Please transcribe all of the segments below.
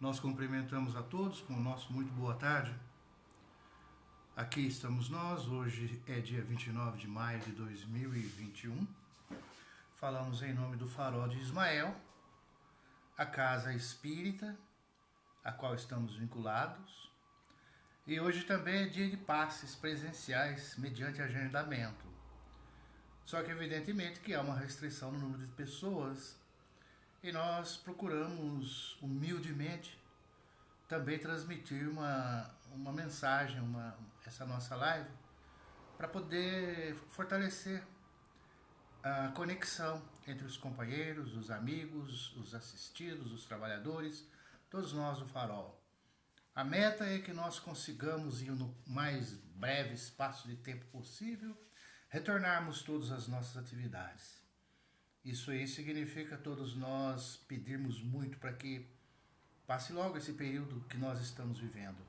Nós cumprimentamos a todos com o nosso muito boa tarde. Aqui estamos nós, hoje é dia 29 de maio de 2021. Falamos em nome do Farol de Ismael, a casa espírita, a qual estamos vinculados. E hoje também é dia de passes presenciais mediante agendamento. Só que evidentemente que há uma restrição no número de pessoas e nós procuramos humildemente também transmitir uma mensagem, essa nossa live, para poder fortalecer a conexão entre os companheiros, os amigos, os assistidos, os trabalhadores, todos nós do Farol. A meta é que nós consigamos, no mais breve espaço de tempo possível, retornarmos todas as nossas atividades. Isso aí significa todos nós pedirmos muito para que passe logo esse período que nós estamos vivendo.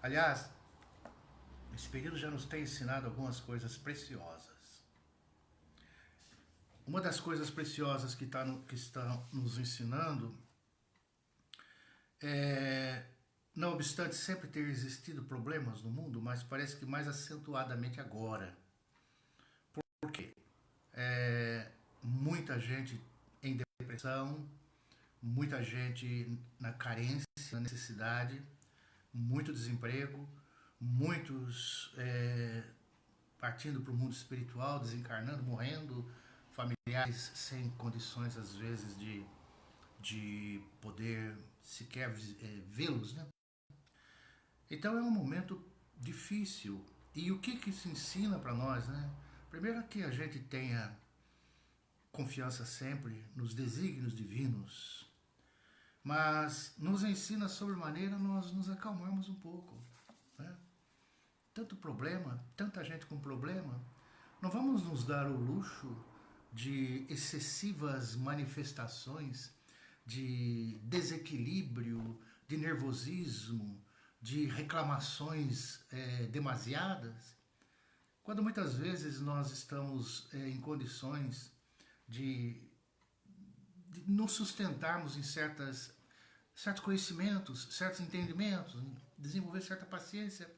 Aliás, esse período já nos tem ensinado algumas coisas preciosas. Uma das coisas preciosas que está nos ensinando é, não obstante sempre ter existido problemas no mundo, mas parece que mais acentuadamente agora. Por quê? Muita gente em depressão, muita gente na carência, na necessidade, muito desemprego, muitos partindo para o mundo espiritual, desencarnando, morrendo, familiares sem condições às vezes de poder sequer vê-los, né? Então é um momento difícil. E o que isso ensina para nós, né? Primeiro que a gente tenha confiança sempre nos desígnios divinos, mas nos ensina sobremaneira nós nos acalmarmos um pouco, né? Tanto problema, tanta gente com problema, não vamos nos dar o luxo de excessivas manifestações de desequilíbrio, de nervosismo, de reclamações demasiadas, quando muitas vezes nós estamos em condições de nos sustentarmos em certos conhecimentos, certos entendimentos, desenvolver certa paciência,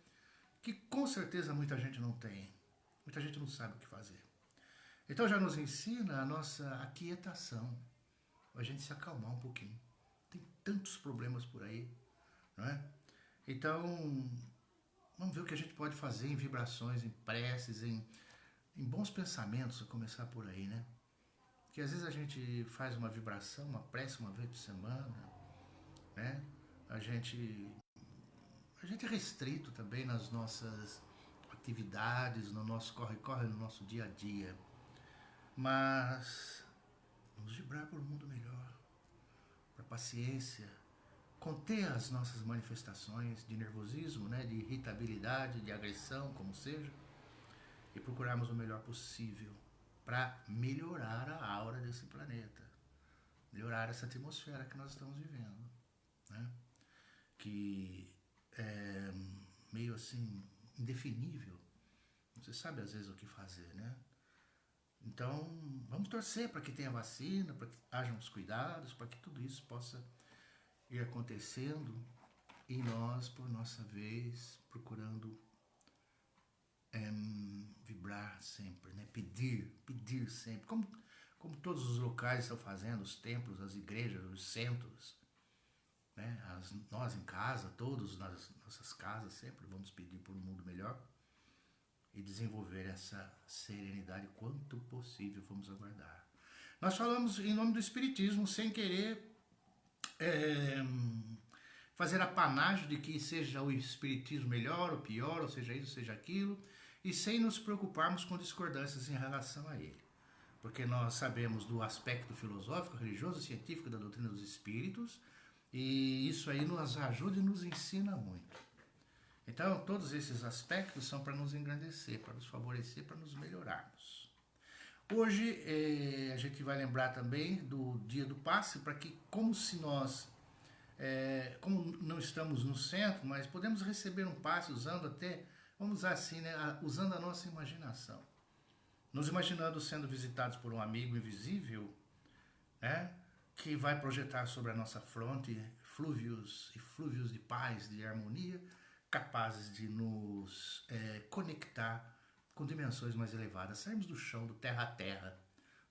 que com certeza muita gente não tem, muita gente não sabe o que fazer. Então já nos ensina a nossa aquietação, a gente se acalmar um pouquinho. Tem tantos problemas por aí, não é? Então, vamos ver o que a gente pode fazer em vibrações, em preces, em bons pensamentos, a começar por aí, né? Que às vezes a gente faz uma vibração, uma prece uma vez por semana, né? A gente é restrito também nas nossas atividades, no nosso corre-corre, no nosso dia a dia. Mas vamos vibrar por um mundo melhor, para paciência, conter as nossas manifestações de nervosismo, né? De irritabilidade, de agressão, como seja, e procurarmos o melhor possível para melhorar a aura desse planeta, melhorar essa atmosfera que nós estamos vivendo, né? Que é meio assim indefinível, não se sabe às vezes o que fazer, né? Então vamos torcer para que tenha vacina, para que hajam os cuidados, para que tudo isso possa ir acontecendo e nós, por nossa vez, procurando vibrar sempre, né? Pedir sempre, como todos os locais estão fazendo, os templos, as igrejas, os centros, né? Nós em casa, todos nas nossas casas, sempre vamos pedir por um mundo melhor e desenvolver essa serenidade quanto possível, vamos aguardar. Nós falamos em nome do Espiritismo, sem querer fazer apanágio de que seja o Espiritismo melhor ou pior, ou seja isso, seja aquilo, e sem nos preocuparmos com discordâncias em relação a ele. Porque nós sabemos do aspecto filosófico, religioso e científico da doutrina dos espíritos, e isso aí nos ajuda e nos ensina muito. Então, todos esses aspectos são para nos engrandecer, para nos favorecer, para nos melhorarmos. Hoje, a gente vai lembrar também do dia do passe, para que, como se nós, como não estamos no centro, mas podemos receber um passe usando até, vamos usar assim, né, usando a nossa imaginação. Nos imaginando sendo visitados por um amigo invisível, né, que vai projetar sobre a nossa fronte flúvios e flúvios de paz, de harmonia, capazes de nos conectar com dimensões mais elevadas, sairmos do chão, do terra a terra,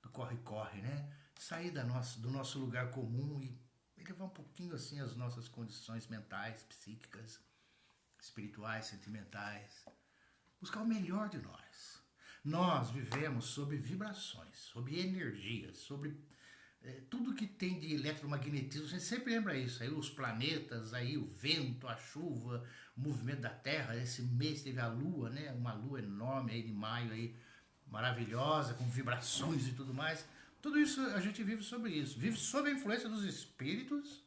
do corre-corre, né? Sair do nosso lugar comum e elevar um pouquinho assim as nossas condições mentais, psíquicas, espirituais, sentimentais, buscar o melhor de nós. Nós vivemos sob vibrações, sob energias, sobre tudo que tem de eletromagnetismo. A gente sempre lembra isso, aí os planetas, aí o vento, a chuva, o movimento da Terra. Esse mês teve a Lua, né? Uma Lua enorme aí de maio, aí, maravilhosa, com vibrações e tudo mais. Tudo isso a gente vive sobre isso, vive sob a influência dos espíritos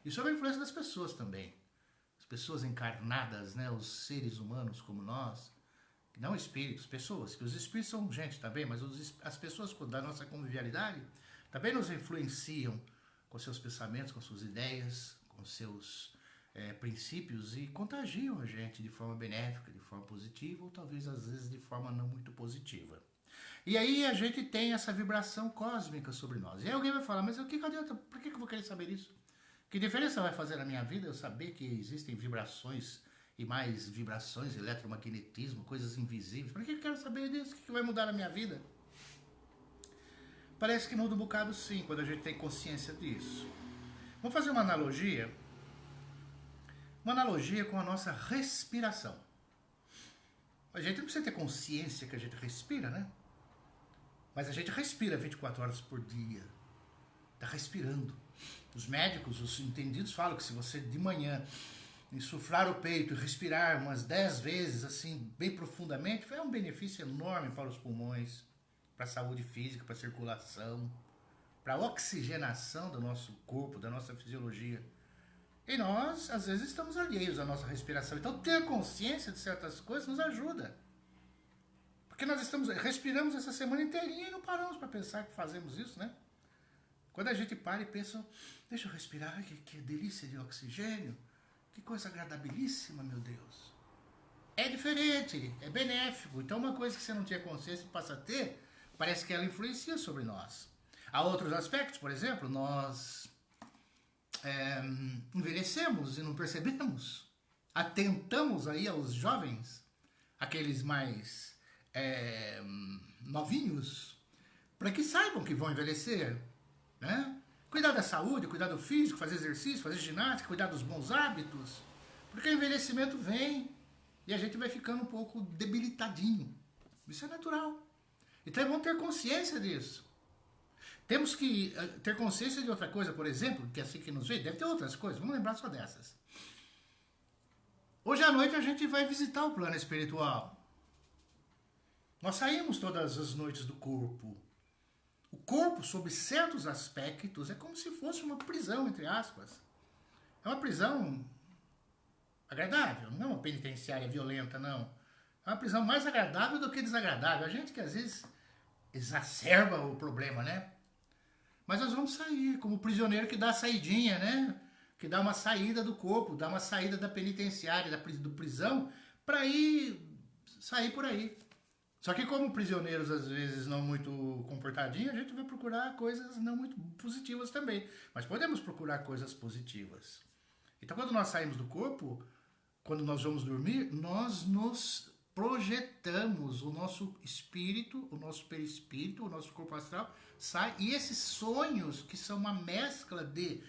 e sob a influência das pessoas também. As pessoas encarnadas, né? Os seres humanos como nós, não espíritos, pessoas, que os espíritos são gente também, mas as pessoas da nossa convivialidade também nos influenciam com seus pensamentos, com suas ideias, com seus princípios e contagiam a gente de forma benéfica, de forma positiva ou talvez às vezes de forma não muito positiva. E aí a gente tem essa vibração cósmica sobre nós. E aí alguém vai falar, mas o que adianta? Por que eu vou querer saber isso? Que diferença vai fazer na minha vida eu saber que existem vibrações e mais vibrações, eletromagnetismo, coisas invisíveis? Por que eu quero saber disso? O que vai mudar na minha vida? Parece que muda um bocado sim, quando a gente tem consciência disso. Vamos fazer uma analogia? Uma analogia com a nossa respiração. A gente não precisa ter consciência que a gente respira, né? Mas a gente respira 24 horas por dia. Está respirando. Os médicos, os entendidos falam que se você de manhã insuflar o peito e respirar umas 10 vezes, assim, bem profundamente, é um benefício enorme para os pulmões, para a saúde física, para a circulação, para a oxigenação do nosso corpo, da nossa fisiologia. E nós, às vezes, estamos alheios à nossa respiração. Então, ter consciência de certas coisas nos ajuda. Porque nós respiramos essa semana inteirinha e não paramos para pensar que fazemos isso, né? Quando a gente para e pensa, deixa eu respirar, que delícia de oxigênio, que coisa agradabilíssima, meu Deus. É diferente, é benéfico. Então, uma coisa que você não tinha consciência e passa a ter, parece que ela influencia sobre nós. Há outros aspectos, por exemplo, nós envelhecemos e não percebemos. Atentamos aí aos jovens, aqueles mais novinhos, para que saibam que vão envelhecer, né? Cuidar da saúde, cuidar do físico, fazer exercício, fazer ginástica, cuidar dos bons hábitos, porque o envelhecimento vem e a gente vai ficando um pouco debilitadinho. Isso é natural. Então é bom ter consciência disso. Temos que ter consciência de outra coisa, por exemplo, que é assim que nos vê, deve ter outras coisas, vamos lembrar só dessas. Hoje à noite a gente vai visitar o plano espiritual. Nós saímos todas as noites do corpo. O corpo, sob certos aspectos, é como se fosse uma prisão, entre aspas. É uma prisão agradável, não é uma penitenciária violenta, não. É uma prisão mais agradável do que desagradável. A gente que às vezes exacerba o problema, né? Mas nós vamos sair, como o prisioneiro que dá a saidinha, né? Que dá uma saída do corpo, dá uma saída da penitenciária, do prisão, para ir sair por aí. Só que como prisioneiros, às vezes, não muito comportadinhos, a gente vai procurar coisas não muito positivas também. Mas podemos procurar coisas positivas. Então, quando nós saímos do corpo, quando nós vamos dormir, nós nos projetamos, o nosso espírito, o nosso perispírito, o nosso corpo astral sai. E esses sonhos, que são uma mescla de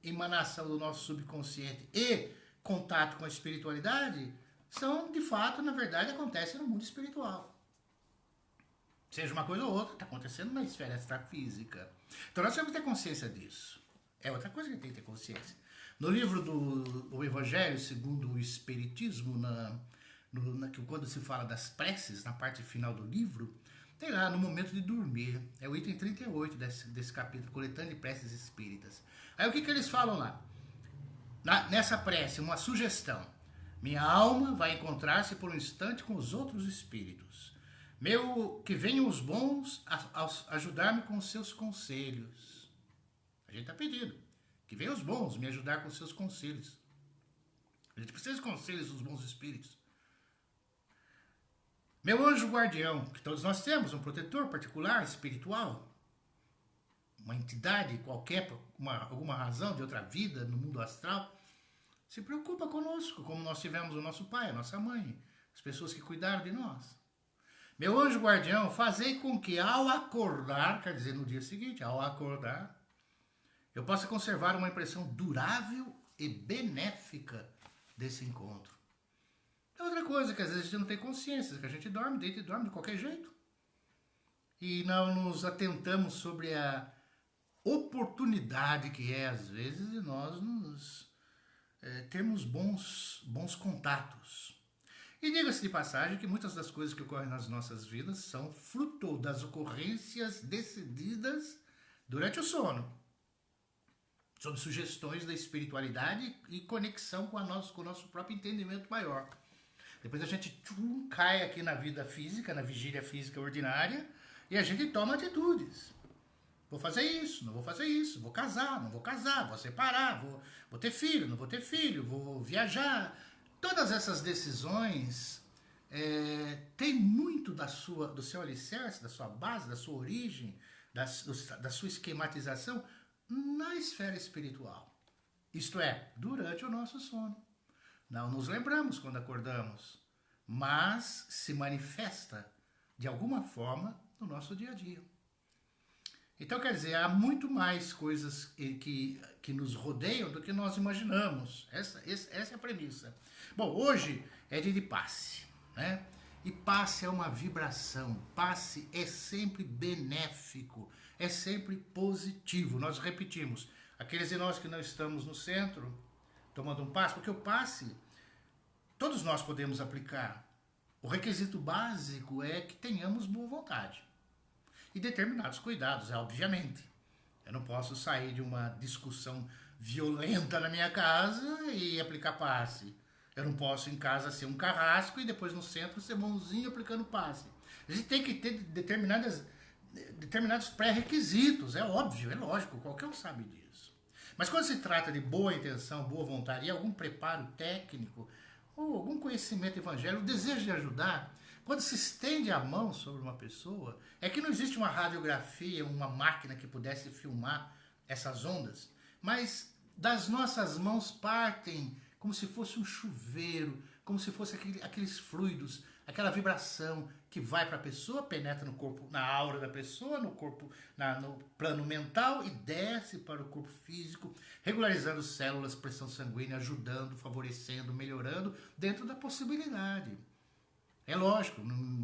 emanação do nosso subconsciente e contato com a espiritualidade, são, de fato, na verdade, acontecem no mundo espiritual. Seja uma coisa ou outra, está acontecendo na esfera extrafísica. Então nós temos que ter consciência disso. É outra coisa que a gente tem que ter consciência. No livro do Evangelho segundo o Espiritismo, quando se fala das preces, na parte final do livro, tem lá no momento de dormir. É o item 38 desse capítulo, Coletânea de Preces Espíritas. Aí o que eles falam lá? Nessa prece, uma sugestão. Minha alma vai encontrar-se por um instante com os outros espíritos. Que venham os bons a ajudar-me com os seus conselhos. A gente está pedindo. Que venham os bons me ajudar com os seus conselhos. A gente precisa de conselhos dos bons espíritos. Meu anjo guardião, que todos nós temos, um protetor particular, espiritual. uma entidade qualquer, por alguma razão de outra vida no mundo astral, se preocupa conosco, como nós tivemos o nosso pai, a nossa mãe, as pessoas que cuidaram de nós. Meu anjo guardião, fazei com que ao acordar, quer dizer, no dia seguinte, ao acordar, eu possa conservar uma impressão durável e benéfica desse encontro. É outra coisa que às vezes a gente não tem consciência, que a gente dorme, deita e dorme de qualquer jeito. E não nos atentamos sobre a oportunidade que é, às vezes, de nós termos bons contatos. E diga-se de passagem que muitas das coisas que ocorrem nas nossas vidas são fruto das ocorrências decididas durante o sono, sob sugestões da espiritualidade e conexão com o nosso próprio entendimento maior. Depois a gente cai aqui na vida física, na vigília física ordinária, e a gente toma atitudes. Vou fazer isso, não vou fazer isso, vou casar, não vou casar, vou separar, vou ter filho, não vou ter filho, vou viajar. Todas essas decisões têm muito do seu alicerce, da sua base, da sua origem, da sua esquematização na esfera espiritual. Isto é, durante o nosso sono. Não nos lembramos quando acordamos, mas se manifesta de alguma forma no nosso dia a dia. Então, quer dizer, há muito mais coisas que nos rodeiam do que nós imaginamos. Essa é a premissa. Bom, hoje é dia de passe, né? E passe é uma vibração. Passe é sempre benéfico, é sempre positivo. Nós repetimos, aqueles de nós que não estamos no centro, tomando um passe, porque o passe, todos nós podemos aplicar. O requisito básico é que tenhamos boa vontade. E determinados cuidados, obviamente. Eu não posso sair de uma discussão violenta na minha casa e aplicar passe. Eu não posso em casa ser um carrasco e depois no centro ser bonzinho aplicando passe. A gente tem que ter determinados pré-requisitos, é óbvio, é lógico, qualquer um sabe disso. Mas quando se trata de boa intenção, boa vontade e algum preparo técnico ou algum conhecimento evangélico, o desejo de ajudar, quando se estende a mão sobre uma pessoa, é que não existe uma radiografia, uma máquina que pudesse filmar essas ondas, mas das nossas mãos partem como se fosse um chuveiro, como se fosse aqueles fluidos, aquela vibração que vai para a pessoa, penetra no corpo, na aura da pessoa, no corpo, no plano mental e desce para o corpo físico, regularizando células, pressão sanguínea, ajudando, favorecendo, melhorando, dentro da possibilidade. É lógico,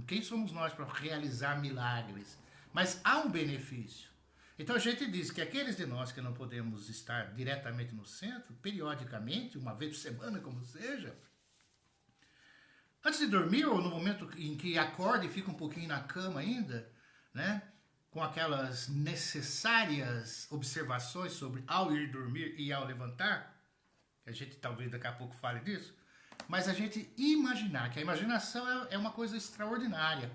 quem somos nós para realizar milagres? Mas há um benefício. Então a gente diz que aqueles de nós que não podemos estar diretamente no centro, periodicamente, uma vez por semana, como seja, antes de dormir ou no momento em que acorda e fica um pouquinho na cama ainda, né, com aquelas necessárias observações sobre ao ir dormir e ao levantar, que a gente talvez daqui a pouco fale disso, mas a gente imaginar, que a imaginação é uma coisa extraordinária.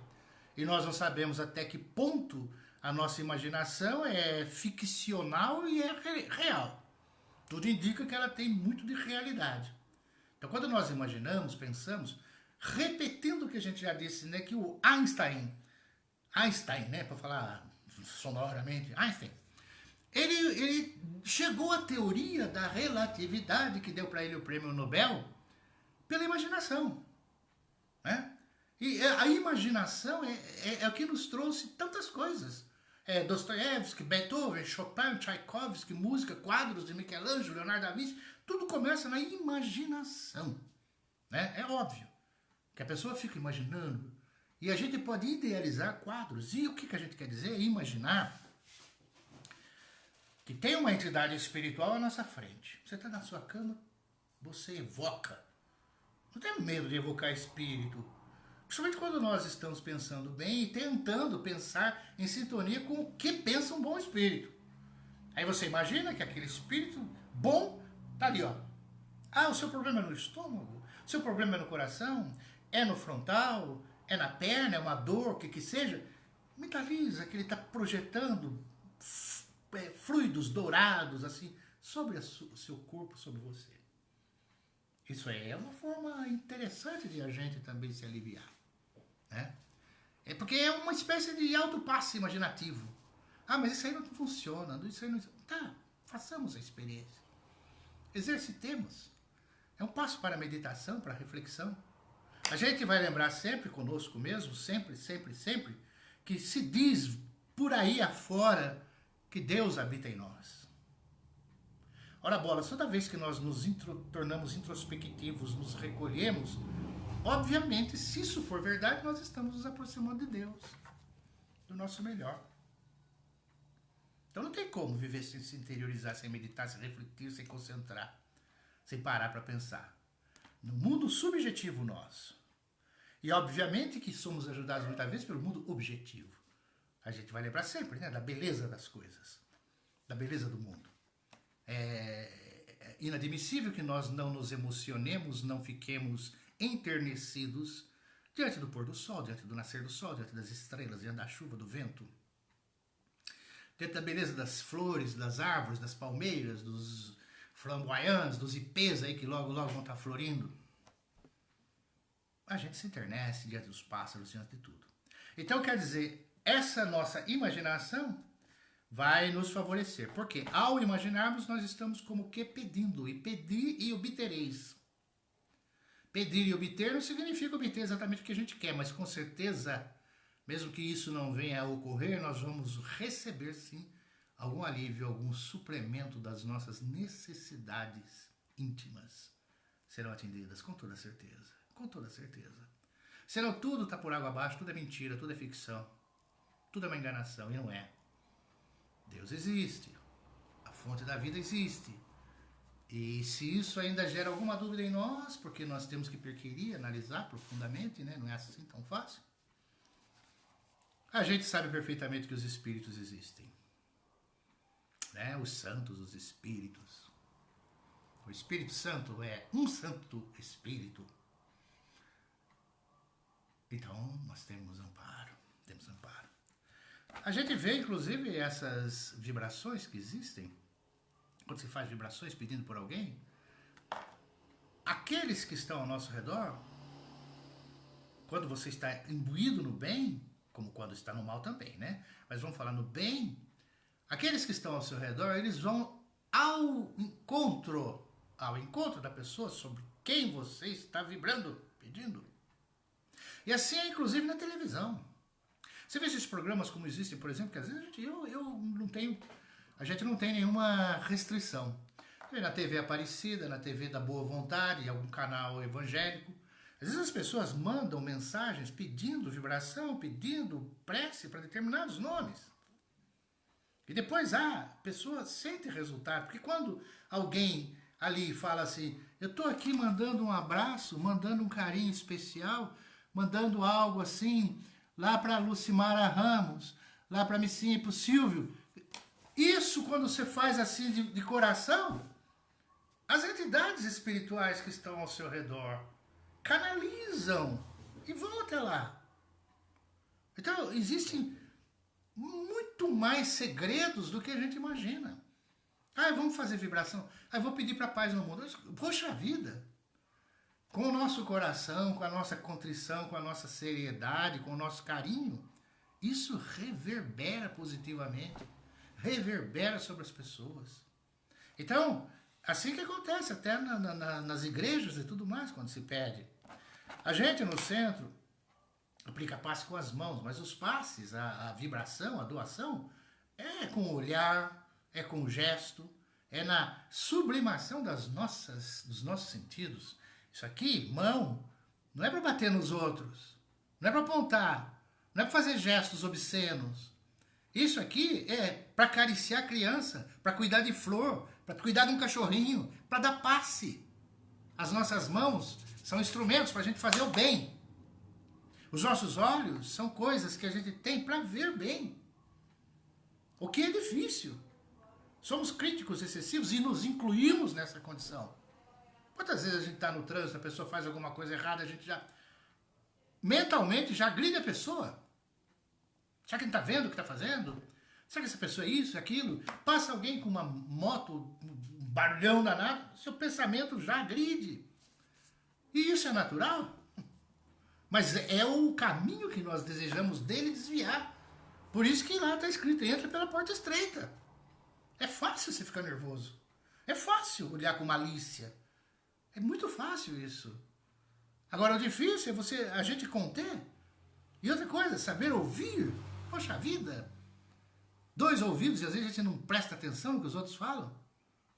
E nós não sabemos até que ponto a nossa imaginação é ficcional e é real. Tudo indica que ela tem muito de realidade. Então, quando nós imaginamos, pensamos, repetindo o que a gente já disse, né, que o Einstein, né, para falar sonoramente, Einstein, ele chegou à teoria da relatividade que deu para ele o prêmio Nobel pela imaginação, né? E a imaginação é o que nos trouxe tantas coisas. Dostoiévski, Beethoven, Chopin, Tchaikovsky, música, quadros de Michelangelo, Leonardo da Vinci, tudo começa na imaginação, né? É óbvio que a pessoa fica imaginando e a gente pode idealizar quadros. E o que a gente quer dizer? Imaginar que tem uma entidade espiritual à nossa frente. Você está na sua cama, você evoca. Não tem medo de evocar espírito. Principalmente quando nós estamos pensando bem e tentando pensar em sintonia com o que pensa um bom espírito. Aí você imagina que aquele espírito bom está ali, ó. Ah, o seu problema é no estômago? O seu problema é no coração? É no frontal? É na perna? É uma dor? O que seja? Mentaliza que ele está projetando fluidos dourados assim sobre o seu corpo, sobre você. Isso é uma forma interessante de a gente também se aliviar, né? É porque é uma espécie de autopasse imaginativo. Ah, mas isso aí não funciona, isso aí não... Tá, façamos a experiência. Exercitemos. É um passo para a meditação, para a reflexão. A gente vai lembrar sempre conosco mesmo, sempre, sempre, sempre, que se diz por aí afora que Deus habita em nós. Ora bola, toda vez que nós nos tornamos introspectivos, nos recolhemos, obviamente, se isso for verdade, nós estamos nos aproximando de Deus, do nosso melhor. Então não tem como viver sem se interiorizar, sem meditar, sem refletir, sem concentrar, sem parar para pensar. No mundo subjetivo nosso. E obviamente que somos ajudados muitas vezes pelo mundo objetivo. A gente vai lembrar sempre, né, da beleza das coisas, da beleza do mundo. É inadmissível que nós não nos emocionemos, não fiquemos enternecidos diante do pôr do sol, diante do nascer do sol, diante das estrelas, diante da chuva, do vento. Diante da beleza das flores, das árvores, das palmeiras, dos flamboyantes, dos ipês aí que logo, logo vão estar florindo. A gente se enternece diante dos pássaros, diante de tudo. Então, quer dizer, essa nossa imaginação vai nos favorecer. Porque ao imaginarmos, nós estamos como que pedindo. E pedir e obtereis. Pedir e obter não significa obter exatamente o que a gente quer, mas com certeza, mesmo que isso não venha a ocorrer, nós vamos receber sim algum alívio, algum suplemento das nossas necessidades íntimas. Serão atendidas, com toda certeza. Com toda certeza. Senão tudo está por água abaixo, tudo é mentira, tudo é ficção. Tudo é uma enganação, e não é. Deus existe. A fonte da vida existe. E se isso ainda gera alguma dúvida em nós, porque nós temos que perquirir, analisar profundamente, né? Não é assim tão fácil. A gente sabe perfeitamente que os espíritos existem. Né? Os santos, os espíritos. O Espírito Santo é um santo espírito. Então, nós temos amparo. Temos amparo. A gente vê, inclusive, essas vibrações que existem. Quando se faz vibrações pedindo por alguém, aqueles que estão ao nosso redor, quando você está imbuído no bem, como quando está no mal também, né? Mas vamos falar no bem, aqueles que estão ao seu redor, eles vão ao encontro da pessoa sobre quem você está vibrando, pedindo. E assim é inclusive na televisão. Você vê esses programas como existem, por exemplo, que às vezes a gente não tem nenhuma restrição. Na TV Aparecida, na TV da Boa Vontade, algum canal evangélico. Às vezes as pessoas mandam mensagens pedindo vibração, pedindo prece para determinados nomes. E depois a pessoa sente resultado. Porque quando alguém ali fala assim, eu estou aqui mandando um abraço, mandando um carinho especial, mandando algo assim, lá para a Lucimara Ramos, lá para a Missinha e para o Silvio. Isso quando você faz assim de coração, as entidades espirituais que estão ao seu redor canalizam e vão até lá. Então, existem muito mais segredos do que a gente imagina. Vamos fazer vibração. Vou pedir para a paz no mundo. Poxa vida! Com o nosso coração, com a nossa contrição, com a nossa seriedade, com o nosso carinho, isso reverbera positivamente. Reverbera sobre as pessoas. Então, assim que acontece até nas igrejas e tudo mais, quando se pede. A gente no centro aplica passe com as mãos, mas os passes, a vibração, a doação, é com o olhar, é com o gesto, é na sublimação dos nossos sentidos. Isso aqui, mão, não é para bater nos outros, não é para apontar, não é para fazer gestos obscenos. Isso aqui é para acariciar a criança, para cuidar de flor, para cuidar de um cachorrinho, para dar passe. As nossas mãos são instrumentos para a gente fazer o bem. Os nossos olhos são coisas que a gente tem para ver bem. O que é difícil. Somos críticos excessivos e nos incluímos nessa condição. Quantas vezes a gente está no trânsito, a pessoa faz alguma coisa errada, a gente já mentalmente já agride a pessoa. Será que ele está vendo o que está fazendo? Será que essa pessoa é isso, aquilo? Passa alguém com uma moto, um barulhão danado, seu pensamento já agride. E isso é natural. Mas é o caminho que nós desejamos dele desviar. Por isso que lá está escrito, entra pela porta estreita. É fácil você ficar nervoso. É fácil olhar com malícia. É muito fácil isso. Agora, o difícil é a gente conter. E outra coisa, saber ouvir. Poxa vida. 2 ouvidos e às vezes a gente não presta atenção no que os outros falam.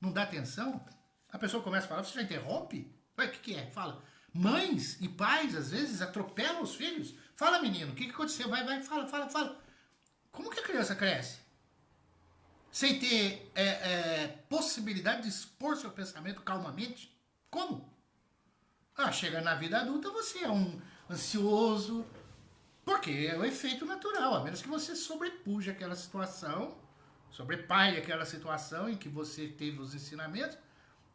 Não dá atenção. A pessoa começa a falar, você já interrompe? Ué, o que é? Fala. Mães e pais, às vezes, atropelam os filhos. Fala, menino, o que aconteceu? Vai, fala. Como que a criança cresce? Sem ter possibilidade de expor seu pensamento calmamente? Como? Chega na vida adulta, você é um ansioso, porque é o efeito natural, a menos que você sobrepuja aquela situação, sobrepaie aquela situação em que você teve os ensinamentos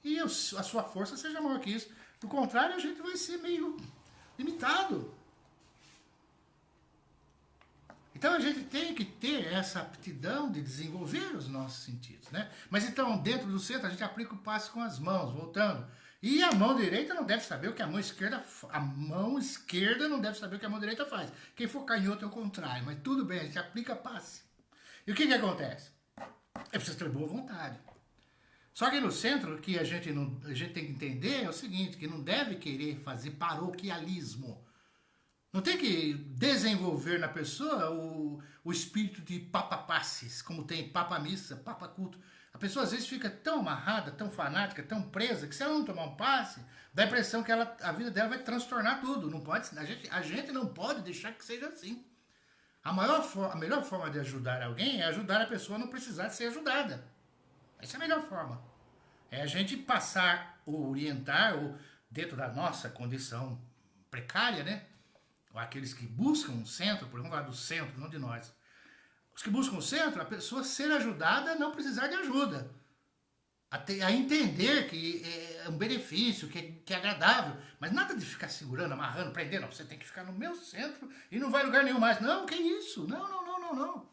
e a sua força seja maior que isso. Do contrário, a gente vai ser meio limitado. Então a gente tem que ter essa aptidão de desenvolver os nossos sentidos, né? Mas então, dentro do centro, a gente aplica o passe com as mãos, voltando. E a mão direita não deve saber o que a mão esquerda não deve saber o que a mão direita faz. Quem for canhoto é o contrário, mas tudo bem, a gente aplica passe. E o que acontece? É preciso ter boa vontade. Só que no centro, o que a gente tem que entender é o seguinte, que não deve querer fazer paroquialismo. Não tem que desenvolver na pessoa o espírito de papa-passes, como tem papa-missa, papa-culto. A pessoa às vezes fica tão amarrada, tão fanática, tão presa, que se ela não tomar um passe, dá a impressão que a vida dela vai transtornar tudo. Não pode, a gente não pode deixar que seja assim. A melhor forma de ajudar alguém é ajudar a pessoa a não precisar de ser ajudada. Essa é a melhor forma. É a gente passar ou orientar, ou dentro da nossa condição precária, né? Ou aqueles que buscam um centro, por exemplo, falar do centro, não de nós. Os que buscam o centro, a pessoa ser ajudada, não precisar de ajuda. A entender que é um benefício, que é agradável. Mas nada de ficar segurando, amarrando, prendendo. Não, você tem que ficar no meu centro e não vai lugar nenhum mais. Não, que isso? Não.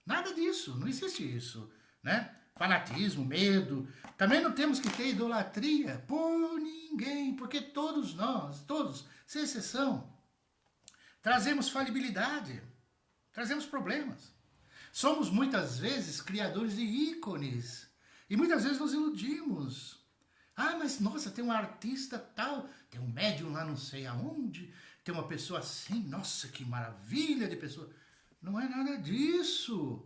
Nada disso, não existe isso, né? Fanatismo, medo. Também não temos que ter idolatria por ninguém, porque todos nós, sem exceção, trazemos falibilidade, trazemos problemas. Somos muitas vezes criadores de ícones e muitas vezes nos iludimos. Mas nossa, tem um artista tal, tem um médium lá não sei aonde, tem uma pessoa assim, nossa, que maravilha de pessoa. Não é nada disso.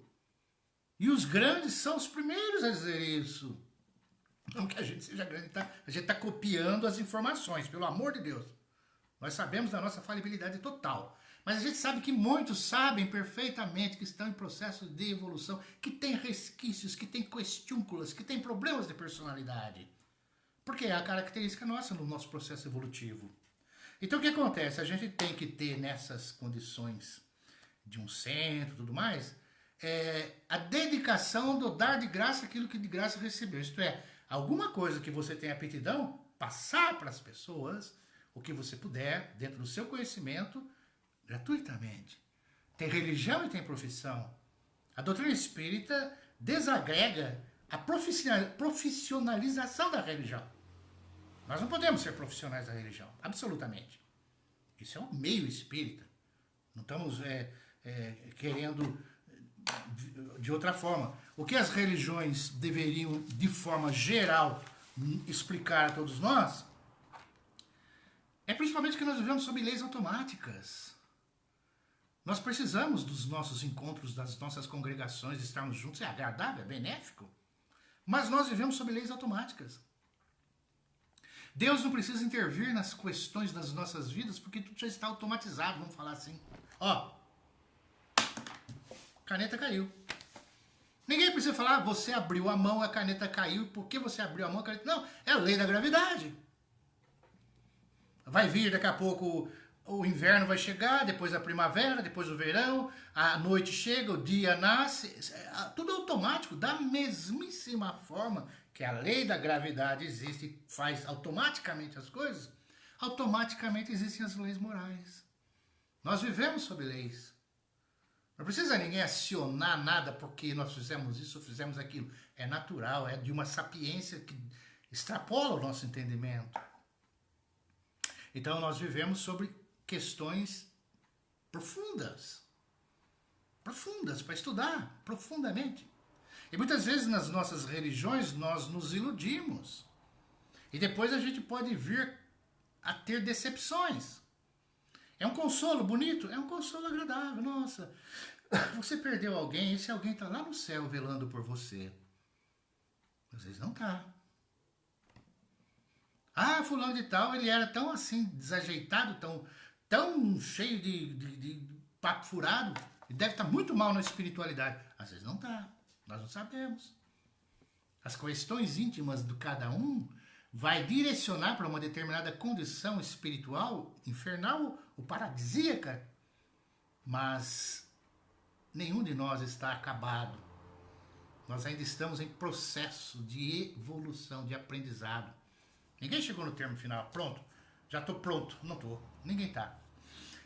E os grandes são os primeiros a dizer isso. Não que a gente seja grande, tá? A gente está copiando as informações, pelo amor de Deus. Nós sabemos da nossa falibilidade total. Mas a gente sabe que muitos sabem perfeitamente que estão em processo de evolução, que tem resquícios, que tem questiúnculas, que tem problemas de personalidade. Porque é a característica nossa no nosso processo evolutivo. Então o que acontece? A gente tem que ter nessas condições de um centro e tudo mais, a dedicação do dar de graça aquilo que de graça recebeu. Isto é, alguma coisa que você tem aptidão, passar para as pessoas o que você puder, dentro do seu conhecimento, gratuitamente. Tem religião e tem profissão. A doutrina espírita desagrega a profissionalização da religião. Nós não podemos ser profissionais da religião, absolutamente. Isso é um meio espírita. Não estamos querendo de outra forma. O que as religiões deveriam, de forma geral, explicar a todos nós, é principalmente que nós vivemos sob leis automáticas. Nós precisamos dos nossos encontros, das nossas congregações, de estarmos juntos, é agradável, é benéfico. Mas nós vivemos sob leis automáticas. Deus não precisa intervir nas questões das nossas vidas, porque tudo já está automatizado, vamos falar assim. Caneta caiu. Ninguém precisa falar, você abriu a mão, a caneta caiu, por que você abriu a mão, a caneta... Não, é a lei da gravidade. Vai vir daqui a pouco, o inverno vai chegar, depois a primavera, depois o verão, a noite chega, o dia nasce, tudo automático, da mesmíssima forma que a lei da gravidade existe e faz automaticamente as coisas, automaticamente existem as leis morais. Nós vivemos sob leis. Não precisa ninguém acionar nada porque nós fizemos isso ou fizemos aquilo. É natural, é de uma sapiência que extrapola o nosso entendimento. Então nós vivemos sobre questões profundas. profundas, para estudar profundamente. E muitas vezes nas nossas religiões nós nos iludimos. E depois a gente pode vir a ter decepções. É um consolo bonito? É um consolo agradável. Nossa, você perdeu alguém, esse alguém está lá no céu velando por você. Às vezes não está. Ah, fulano de tal, ele era tão assim, desajeitado, tão cheio de papo furado, ele deve estar muito mal na espiritualidade. Às vezes não está, nós não sabemos. As questões íntimas de cada um vai direcionar para uma determinada condição espiritual, infernal ou paradisíaca, mas nenhum de nós está acabado. Nós ainda estamos em processo de evolução, de aprendizado. Ninguém chegou no termo final, pronto, já estou pronto, não estou, ninguém está.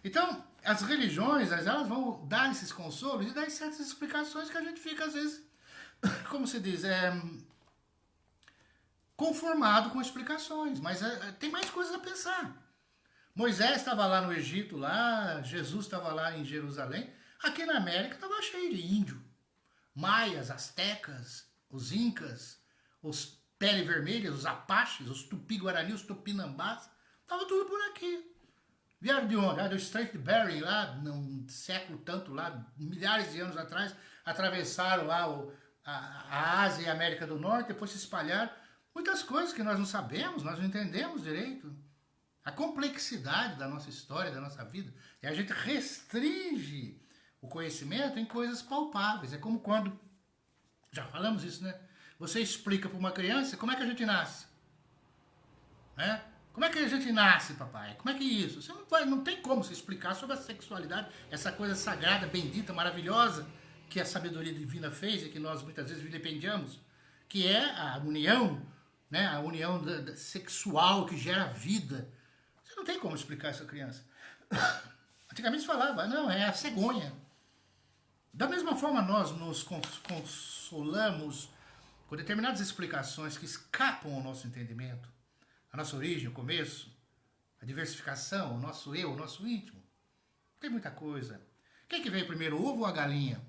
Então, as religiões, elas vão dar esses consolos e dar certas explicações que a gente fica, às vezes, como se diz, conformado com explicações, mas tem mais coisas a pensar. Moisés estava lá no Egito, lá, Jesus estava lá em Jerusalém, aqui na América estava cheio de índio. Maias, astecas, os incas, os pele vermelhas, os apaches, os tupi-guarani, os tupinambás, estava tudo por aqui. Vieram de onde? Do Strait de Bering, lá, num século tanto, lá, milhares de anos atrás, atravessaram lá a Ásia e a América do Norte, depois se espalharam. Muitas coisas que nós não sabemos, nós não entendemos direito. A complexidade da nossa história, da nossa vida. E a gente restringe o conhecimento em coisas palpáveis. É como quando, já falamos isso, né? Você explica para uma criança como é que a gente nasce. Né? Como é que a gente nasce, papai? Como é que é isso? Você não tem como se explicar sobre a sexualidade, essa coisa sagrada, bendita, maravilhosa, que a sabedoria divina fez e que nós muitas vezes vilipendiamos, que é a união, né? A união sexual que gera vida. Você não tem como explicar isso à criança. Antigamente se falava, não, é a cegonha. Da mesma forma nós nos consolamos com determinadas explicações que escapam ao nosso entendimento, a nossa origem, o começo, a diversificação, o nosso eu, o nosso íntimo. Tem muita coisa. Quem que veio primeiro, o ovo ou a galinha?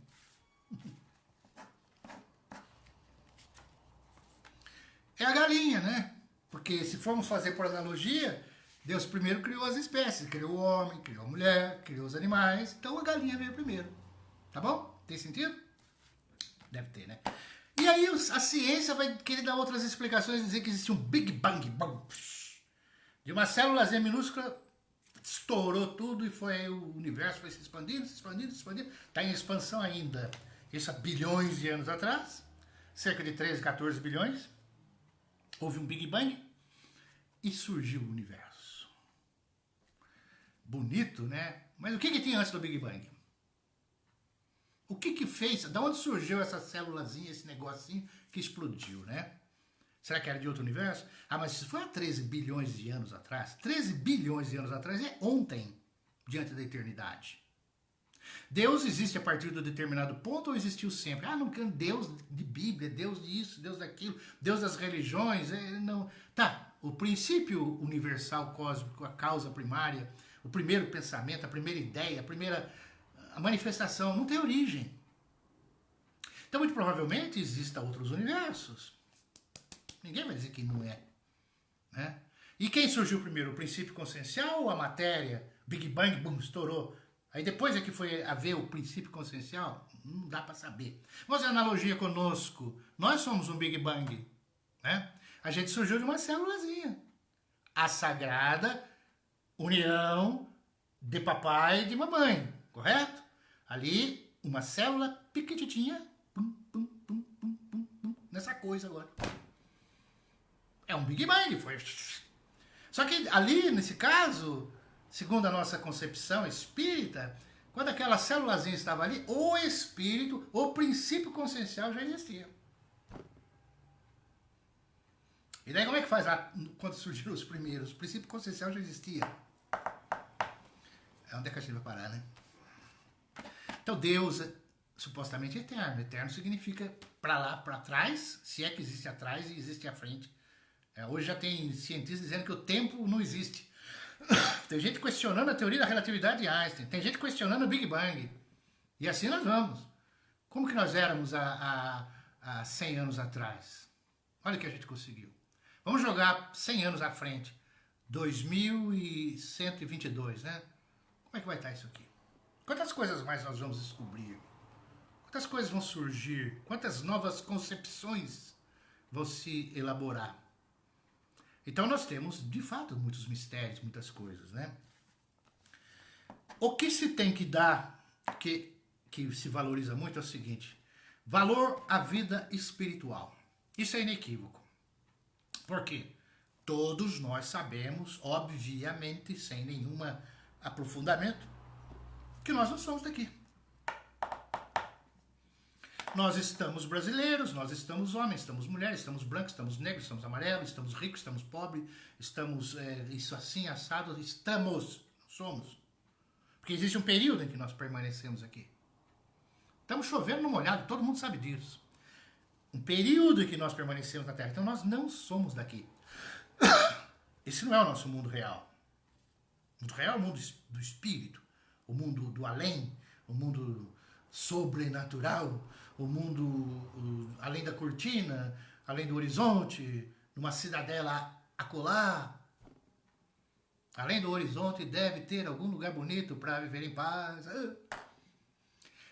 É a galinha, né? Porque se formos fazer por analogia, Deus primeiro criou as espécies, criou o homem, criou a mulher, criou os animais, então a galinha veio primeiro. Tá bom? Tem sentido? Deve ter, né? E aí a ciência vai querer dar outras explicações, dizer que existe um Big Bang, de uma célulazinha minúscula, estourou tudo e foi o universo foi se expandindo, se expandindo, se expandindo. Está em expansão ainda. Isso há bilhões de anos atrás, cerca de 13, 14 bilhões. Houve um Big Bang e surgiu o universo. Bonito, né? Mas o que tinha antes do Big Bang? O que fez? Da onde surgiu essa célulazinha, esse negocinho que explodiu, né? Será que era de outro universo? Ah, mas isso foi há 13 bilhões de anos atrás. 13 bilhões de anos atrás é ontem, diante da eternidade. Deus existe a partir de um determinado ponto ou existiu sempre? Ah, não, Deus de Bíblia, Deus disso, Deus daquilo, Deus das religiões, não. Tá, o princípio universal cósmico, a causa primária, o primeiro pensamento, a primeira ideia, a manifestação não tem origem. Então, muito provavelmente, existam outros universos. Ninguém vai dizer que não é. Né? E quem surgiu primeiro? O princípio consciencial ou a matéria? Big Bang, bum, estourou. Aí depois é que foi haver o princípio consciencial? Não dá para saber. Vamos fazer analogia conosco. Nós somos um Big Bang. Né? A gente surgiu de uma célulazinha. A sagrada união de papai e de mamãe. Correto? Ali, uma célula pequititinha. Pum, pum, pum, pum, pum, pum, nessa coisa agora. É um Big Bang. Foi. Só que ali, nesse caso, segundo a nossa concepção espírita, quando aquela célulazinha estava ali, o espírito, o princípio consciencial já existia. E daí como é que faz lá, quando surgiram os primeiros? O princípio consciencial já existia. É onde é que a gente vai parar, né? Então Deus é supostamente eterno. Eterno significa para lá, para trás, se é que existe atrás e existe à frente. Hoje já tem cientistas dizendo que o tempo não existe. Tem gente questionando a teoria da relatividade de Einstein. Tem gente questionando o Big Bang. E assim nós vamos. Como que nós éramos há 100 anos atrás? Olha o que a gente conseguiu. Vamos jogar 100 anos à frente. 2122, né? Como é que vai estar isso aqui? Quantas coisas mais nós vamos descobrir? Quantas coisas vão surgir? Quantas novas concepções vão se elaborar? Então nós temos, de fato, muitos mistérios, muitas coisas, né? O que se tem que dar, que se valoriza muito, é o seguinte: valor à vida espiritual. Isso é inequívoco. Por quê? Todos nós sabemos, obviamente, sem nenhum aprofundamento, que nós não somos daqui. Nós estamos brasileiros, nós estamos homens, estamos mulheres, estamos brancos, estamos negros, estamos amarelos, estamos ricos, estamos pobres, estamos isso assim, assado, estamos, somos. Porque existe um período em que nós permanecemos aqui. Estamos chovendo no molhado, todo mundo sabe disso. Um período em que nós permanecemos na Terra. Então nós não somos daqui. Esse não é o nosso mundo real. O mundo real é o mundo do espírito, o mundo do além, o mundo sobrenatural, o mundo além da cortina, além do horizonte, numa cidadela acolá. Além do horizonte deve ter algum lugar bonito para viver em paz.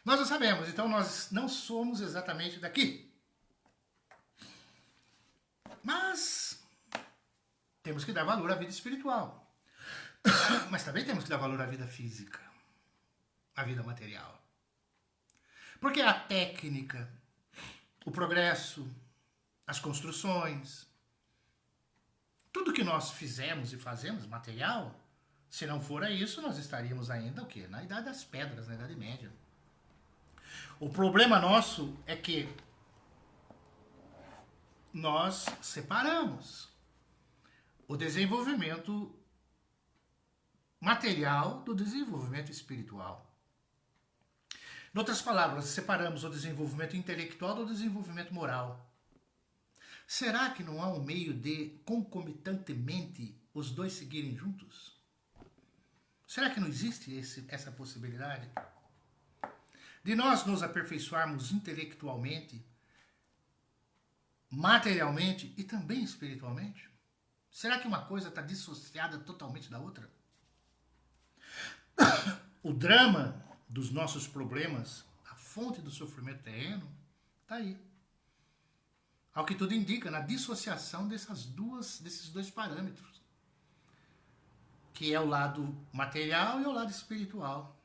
Nós não sabemos, então nós não somos exatamente daqui. Mas temos que dar valor à vida espiritual. Mas também temos que dar valor à vida física, à vida material. Porque a técnica, o progresso, as construções, tudo que nós fizemos e fazemos, material, se não for isso, nós estaríamos ainda o quê? Na Idade das Pedras, na Idade Média. O problema nosso é que nós separamos o desenvolvimento material do desenvolvimento espiritual. Em outras palavras, separamos o desenvolvimento intelectual do desenvolvimento moral. Será que não há um meio de, concomitantemente, os dois seguirem juntos? Será que não existe essa possibilidade? De nós nos aperfeiçoarmos intelectualmente, materialmente e também espiritualmente? Será que uma coisa está dissociada totalmente da outra? O drama dos nossos problemas, a fonte do sofrimento terreno, está aí. Ao que tudo indica, na dissociação desses dois parâmetros, que é o lado material e o lado espiritual.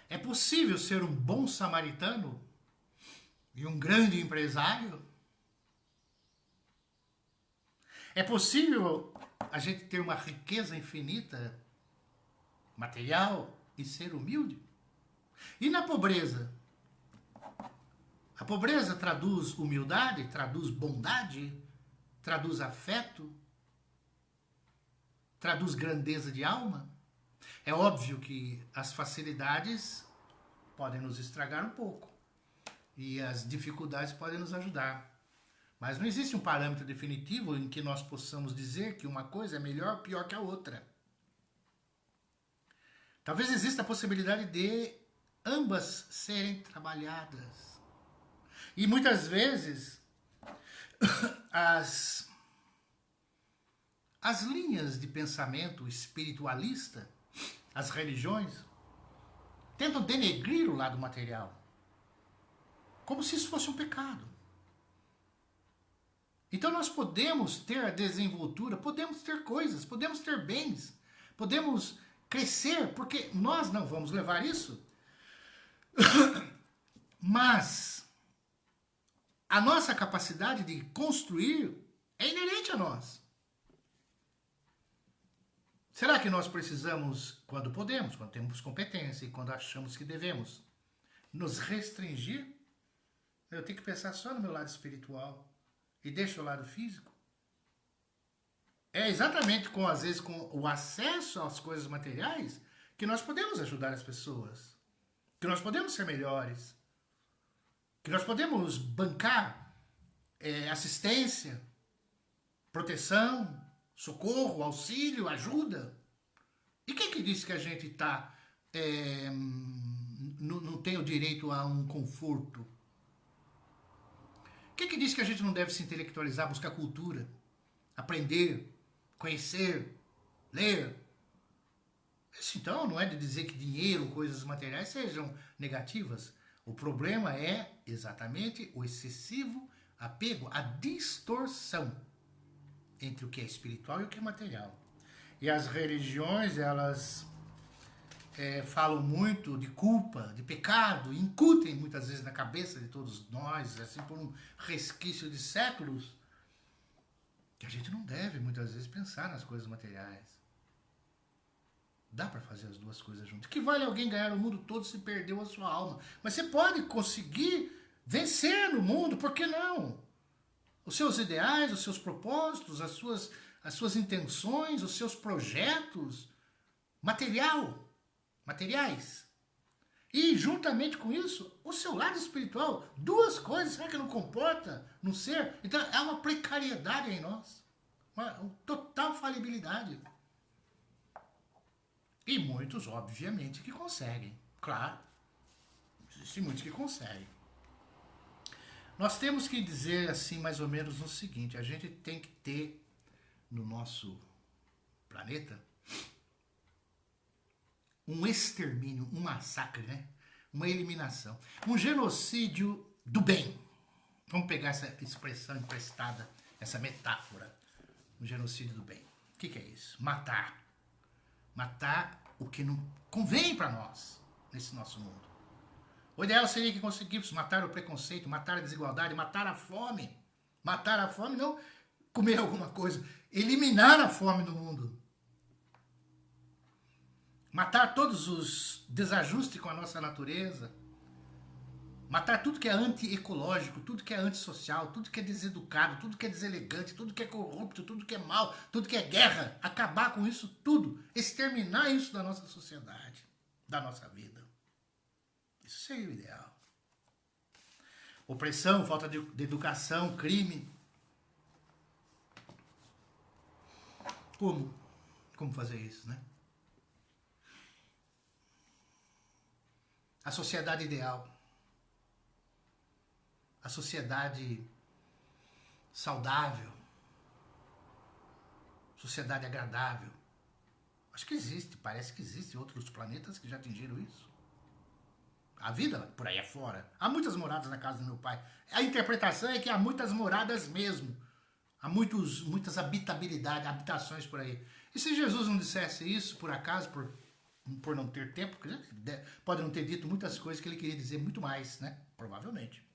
É possível ser um bom samaritano e um grande empresário? É possível a gente ter uma riqueza infinita material e ser humilde? E na pobreza? A pobreza traduz humildade, traduz bondade, traduz afeto, traduz grandeza de alma? É óbvio que as facilidades podem nos estragar um pouco e as dificuldades podem nos ajudar. Mas não existe um parâmetro definitivo em que nós possamos dizer que uma coisa é melhor ou pior que a outra. Talvez exista a possibilidade de ambas serem trabalhadas. E muitas vezes as linhas de pensamento espiritualista, as religiões, tentam denegrir o lado material, como se isso fosse um pecado. Então nós podemos ter a desenvoltura, podemos ter coisas, podemos ter bens, podemos crescer, porque nós não vamos levar isso. Mas a nossa capacidade de construir é inerente a nós. Será que nós precisamos, quando podemos, quando temos competência e quando achamos que devemos, nos restringir? Eu tenho que pensar só no meu lado espiritual e deixo o lado físico? É exatamente às vezes com o acesso às coisas materiais que nós podemos ajudar as pessoas, que nós podemos ser melhores, que nós podemos bancar assistência, proteção, socorro, auxílio, ajuda. E quem que disse que a gente está não tem o direito a um conforto? O que diz que a gente não deve se intelectualizar, buscar cultura, aprender, conhecer, ler? Isso então não é de dizer que dinheiro, coisas materiais sejam negativas. O problema é exatamente o excessivo apego, a distorção entre o que é espiritual e o que é material. E as religiões, elas falam muito de culpa, de pecado, e incutem muitas vezes na cabeça de todos nós, assim por um resquício de séculos, que a gente não deve muitas vezes pensar nas coisas materiais. Dá para fazer as duas coisas juntas. Que vale alguém ganhar o mundo todo se perdeu a sua alma? Mas você pode conseguir vencer no mundo, por que não? Os seus ideais, os seus propósitos, as suas intenções, os seus projetos, materiais. E, juntamente com isso, o seu lado espiritual. Duas coisas, será que não comporta no ser? Então, há uma precariedade em nós. Uma total falibilidade. E muitos, obviamente, que conseguem. Claro, existem muitos que conseguem. Nós temos que dizer assim, mais ou menos, o seguinte: a gente tem que ter no nosso planeta um extermínio, um massacre, né? Uma eliminação, um genocídio do bem. Vamos pegar essa expressão emprestada, essa metáfora, um genocídio do bem. O que é isso? Matar o que não convém para nós nesse nosso mundo. O ideal seria que conseguíssemos matar o preconceito, matar a desigualdade, matar a fome. Matar a fome, não comer alguma coisa, eliminar a fome do mundo. Matar todos os desajustes com a nossa natureza. Matar tudo que é anti-ecológico, tudo que é antissocial, tudo que é deseducado, tudo que é deselegante, tudo que é corrupto, tudo que é mal, tudo que é guerra. Acabar com isso tudo. Exterminar isso da nossa sociedade, da nossa vida. Isso seria o ideal. Opressão, falta de educação, crime. Como fazer isso, né? A sociedade ideal. A sociedade saudável, sociedade agradável. Acho que existe, parece que existem outros planetas que já atingiram isso. A vida por aí afora. Há muitas moradas na casa do meu pai. A interpretação é que há muitas moradas mesmo. Há muitas habitações por aí. E se Jesus não dissesse isso, por acaso, por não ter tempo, pode não ter dito muitas coisas que ele queria dizer muito mais, né? Provavelmente.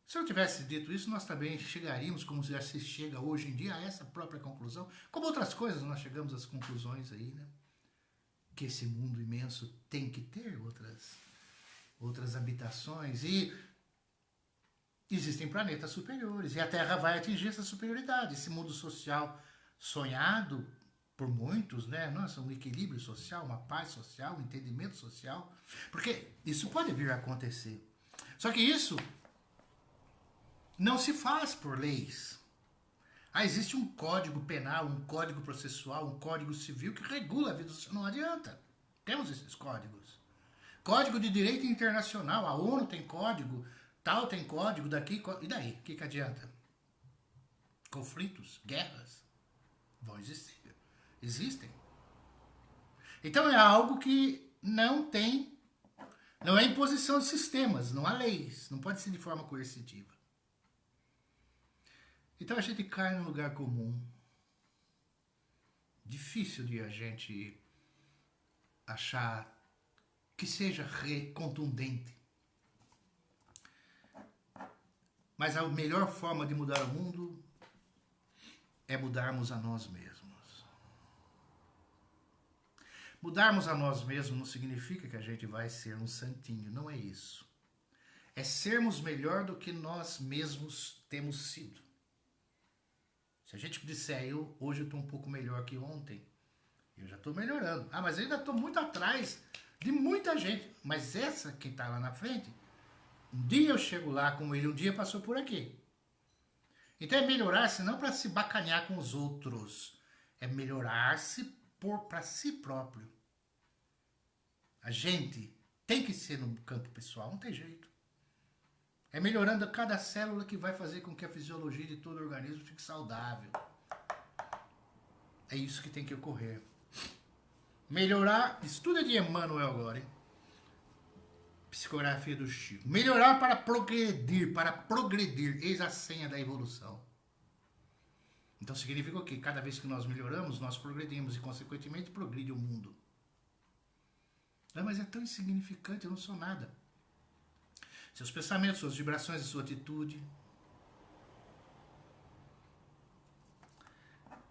Se eu tivesse dito isso, nós também chegaríamos, como já se chega hoje em dia, a essa própria conclusão. Como outras coisas, nós chegamos às conclusões aí, né? Que esse mundo imenso tem que ter outras habitações. E existem planetas superiores. E a Terra vai atingir essa superioridade. Esse mundo social sonhado por muitos, né? Nossa, um equilíbrio social, uma paz social, um entendimento social. Porque isso pode vir a acontecer. Só que isso não se faz por leis. Existe um código penal, um código processual, um código civil que regula a vida social. Não adianta. Temos esses códigos. Código de direito internacional. A ONU tem código, tal tem código, daqui. E daí? O que adianta? Conflitos, guerras vão existir. Existem. Então é algo que não é imposição de sistemas, não há leis. Não pode ser de forma coercitiva. Então a gente cai num lugar comum. Difícil de a gente achar que seja contundente. Mas a melhor forma de mudar o mundo é mudarmos a nós mesmos. Mudarmos a nós mesmos não significa que a gente vai ser um santinho, não é isso. É sermos melhor do que nós mesmos temos sido. Se a gente disser, hoje eu estou um pouco melhor que ontem, eu já estou melhorando. Mas ainda estou muito atrás de muita gente. Mas essa que está lá na frente, um dia eu chego lá como ele, um dia passou por aqui. Então é melhorar-se não para se bacanear com os outros. É melhorar-se para si próprio. A gente Tem que ser no campo pessoal, não tem jeito. É melhorando cada célula que vai fazer com que a fisiologia de todo o organismo fique saudável. É isso que tem que ocorrer. Melhorar, estuda de Emmanuel agora, hein? Psicografia do Chico. Melhorar para progredir, eis a senha da evolução. Então significa o quê? Cada vez que nós melhoramos, nós progredimos e consequentemente progride o mundo. Não, mas é tão insignificante, eu não sou nada. Seus pensamentos, suas vibrações, sua atitude.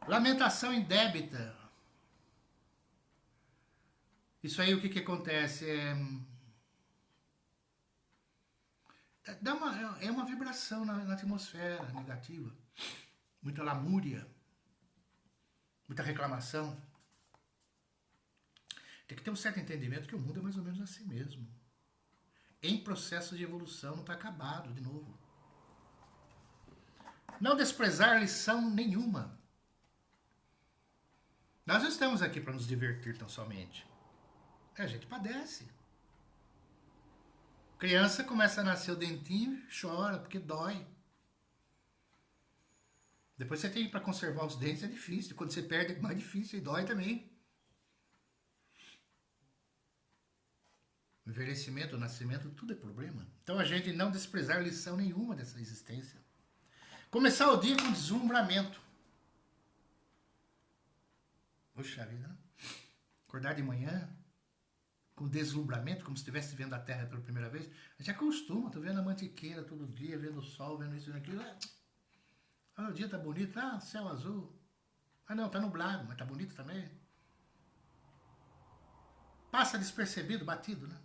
Lamentação indébita. Isso aí o que acontece? É uma vibração na atmosfera negativa. Muita lamúria. Muita reclamação. Tem que ter um certo entendimento que o mundo é mais ou menos assim mesmo. Em processo de evolução, não está acabado de novo. Não desprezar lição nenhuma. Nós não estamos aqui para nos divertir tão somente. A gente padece. Criança começa a nascer o dentinho, chora porque dói. Depois você tem para conservar os dentes, é difícil. Quando você perde é mais difícil e dói também. O envelhecimento, o nascimento, tudo é problema. Então a gente não desprezar lição nenhuma dessa existência. Começar o dia com deslumbramento. Poxa vida, né? Acordar de manhã com deslumbramento, como se estivesse vendo a Terra pela primeira vez. A gente acostuma, tô vendo a mantiqueira todo dia, vendo o sol, vendo isso e aquilo. Ah, o dia tá bonito, ah, céu azul. Ah não, tá nublado, mas tá bonito também. Passa despercebido, batido, né?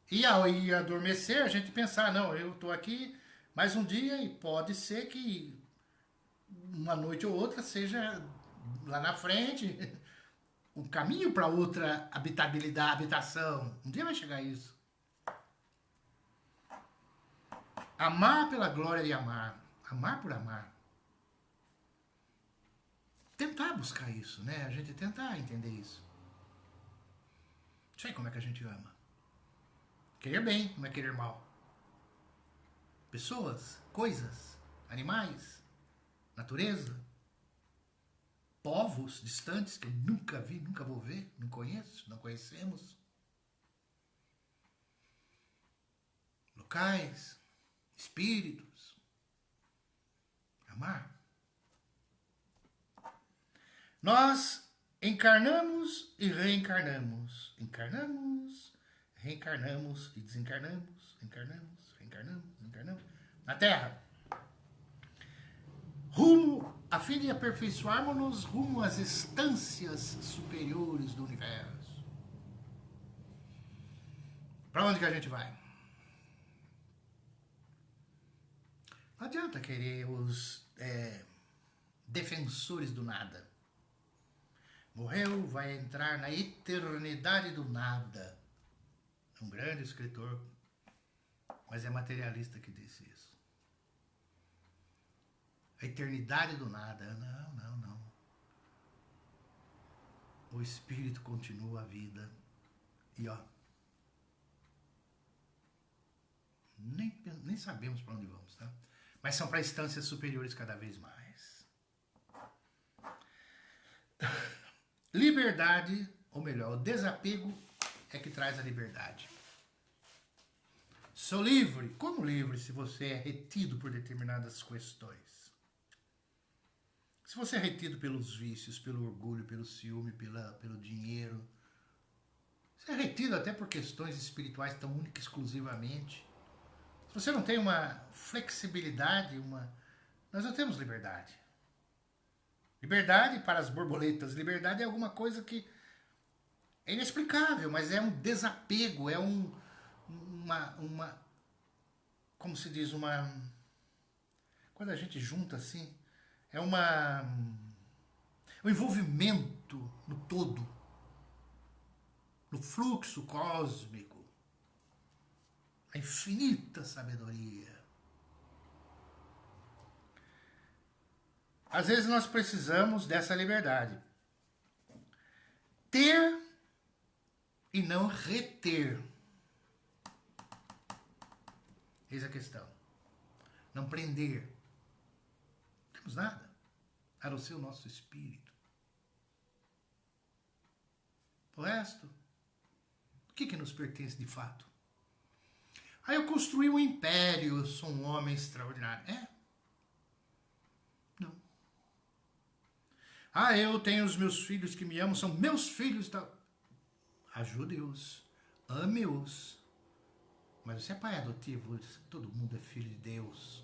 E ao ir adormecer, a gente pensar, não, eu tô aqui mais um dia e pode ser que uma noite ou outra seja lá na frente um caminho para outra habitabilidade, habitação. Um dia vai chegar isso. Amar pela glória de amar. Amar por amar. Tentar buscar isso, né? A gente tentar entender isso. Não sei como é que a gente ama. Querer bem, não é querer mal. Pessoas, coisas, animais, natureza, povos distantes que eu nunca vi, nunca vou ver, não conheço, não conhecemos. Locais, espíritos. Amar. Nós encarnamos e reencarnamos. Encarnamos, reencarnamos e desencarnamos. Encarnamos, reencarnamos, desencarnamos. Na Terra. Rumo, a fim de aperfeiçoarmos-nos rumo às instâncias superiores do universo. Para onde que a gente vai? Não adianta querer os defensores do nada. Morreu, vai entrar na eternidade do nada. É um grande escritor, mas é materialista que disse isso. A eternidade do nada. Não, não, não. O espírito continua a vida. E ó, nem sabemos para onde vamos, tá? Mas são para instâncias superiores cada vez mais. Liberdade, ou melhor, o desapego é que traz a liberdade. Sou livre. Como livre se você é retido por determinadas questões? Se você é retido pelos vícios, pelo orgulho, pelo ciúme, pelo dinheiro, você é retido até por questões espirituais tão únicas exclusivamente. Se você não tem uma flexibilidade, nós não temos liberdade. Liberdade para as borboletas. Liberdade é alguma coisa que é inexplicável, mas é um desapego, é como se diz, quando a gente junta assim, é um envolvimento no todo, no fluxo cósmico, a infinita sabedoria. Às vezes nós precisamos dessa liberdade. Ter e não reter. Eis a questão. Não prender. Não temos nada, a não ser o nosso espírito. O resto, o que nos pertence de fato? Ah, eu construí um império, eu sou um homem extraordinário. Não. Ah, eu tenho os meus filhos que me amam, são meus filhos. Ajude-os, ame-os. Mas você é pai adotivo, todo mundo é filho de Deus.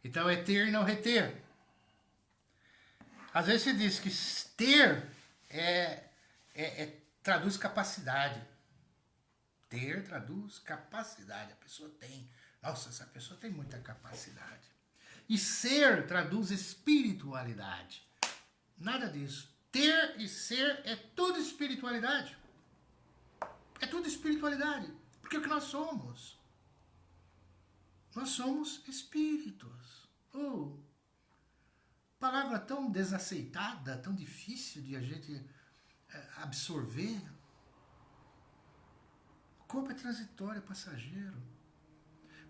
Então é ter e não reter. Às vezes se diz que ter traduz capacidade. Ter traduz capacidade. A pessoa tem. Nossa, essa pessoa tem muita capacidade. E ser traduz espiritualidade. Nada disso. Ter e ser é tudo espiritualidade. É tudo espiritualidade. Porque é o que nós somos. Nós somos espíritos. Palavra tão desaceitada, tão difícil de a gente absorver. O corpo é transitório, é passageiro.